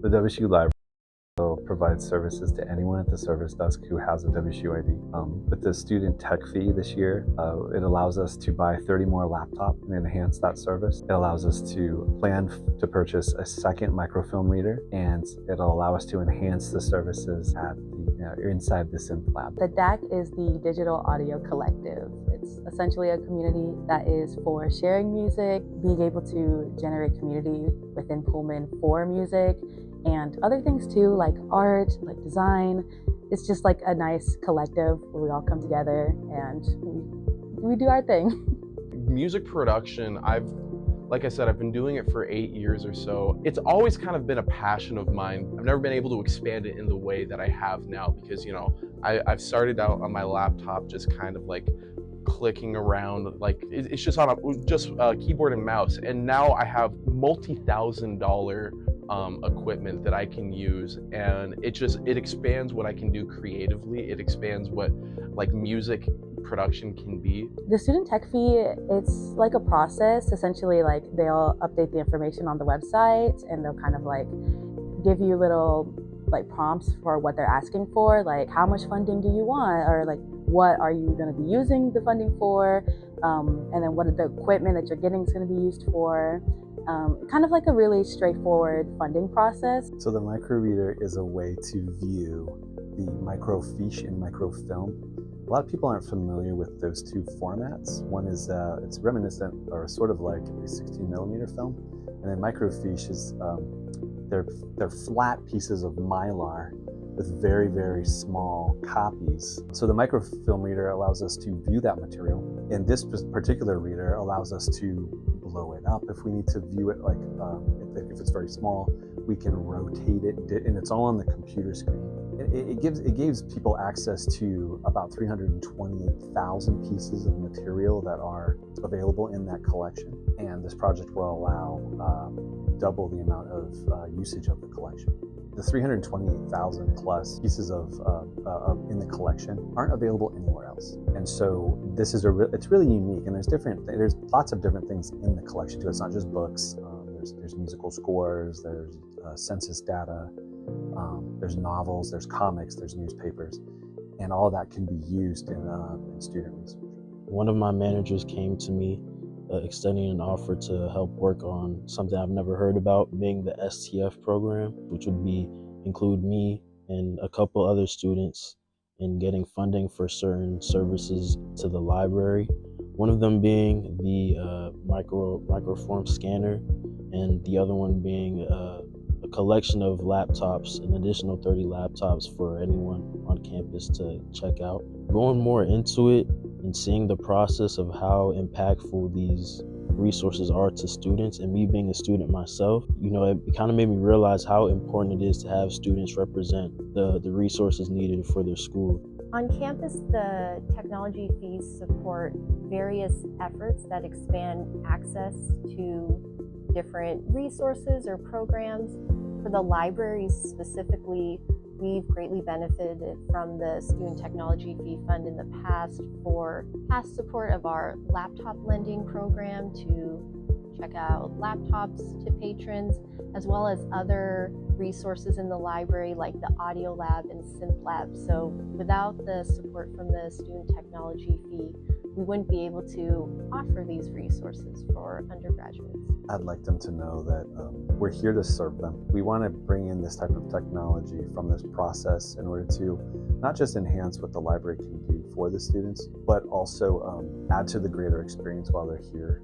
The WSU Library will provide services to anyone at the service desk who has a WSU ID. With the student tech fee this year, it allows us to buy 30 more laptops and enhance that service. It allows us to plan to purchase a second microfilm reader, and it'll allow us to enhance the services at inside the synth lab. The DAC is the Digital Audio Collective. It's essentially a community that is for sharing music, being able to generate community within Pullman for music, and other things too, like art, like design. It's just like a nice collective where we all come together and we do our thing. Music production, like I said, I've been doing it for 8 years or so. It's always kind of been a passion of mine. I've never been able to expand it in the way that I have now because, I've started out on my laptop just kind of like clicking around, like it's just on a keyboard and mouse. And now I have multi-$1,000 equipment that I can use, and it expands what I can do creatively. It expands what like music production can be. The student tech fee, it's like a process. Essentially, like they'll update the information on the website and they'll kind of like give you little like prompts for what they're asking for, like how much funding do you want, or like what are you going to be using the funding for, and then what the equipment that you're getting is going to be used for. Kind of like a really straightforward funding process. So the microreader is a way to view the microfiche and microfilm. A lot of people aren't familiar with those two formats. One is it's reminiscent or sort of like a 16 millimeter film, and then microfiche is they're flat pieces of mylar with very, very small copies. So the microfilm reader allows us to view that material, and this particular reader allows us to blow it up if we need to view it. Like if it's very small, we can rotate it, and it's all on the computer screen. It gives people access to about 328,000 pieces of material that are available in that collection, and this project will allow double the amount of usage of the collection. The 328,000 plus pieces of in the collection aren't available anywhere else, and so this is it's really unique. And there's lots of different things in the collection too. It's not just books. There's musical scores. There's census data. There's novels. There's comics. There's newspapers, and all of that can be used in student research. One of my managers came to me extending an offer to help work on something I've never heard about, being the STF program, which would include me and a couple other students in getting funding for certain services to the library. One of them being the microform scanner, and the other one being a collection of laptops, an additional 30 laptops for anyone on campus to check out. Going more into it and seeing the process of how impactful these resources are to students, and me being a student myself, it kind of made me realize how important it is to have students represent the resources needed for their school. On campus, the technology fees support various efforts that expand access to different resources or programs. For the libraries specifically, we've greatly benefited from the Student Technology Fee Fund in the past for past support of our laptop lending program to check out laptops to patrons, as well as other resources in the library like the audio lab and synth lab. So without the support from the Student Technology Fee, we wouldn't be able to offer these resources for undergraduates. I'd like them to know that we're here to serve them. We want to bring in this type of technology from this process in order to not just enhance what the library can do for the students, but also add to the greater experience while they're here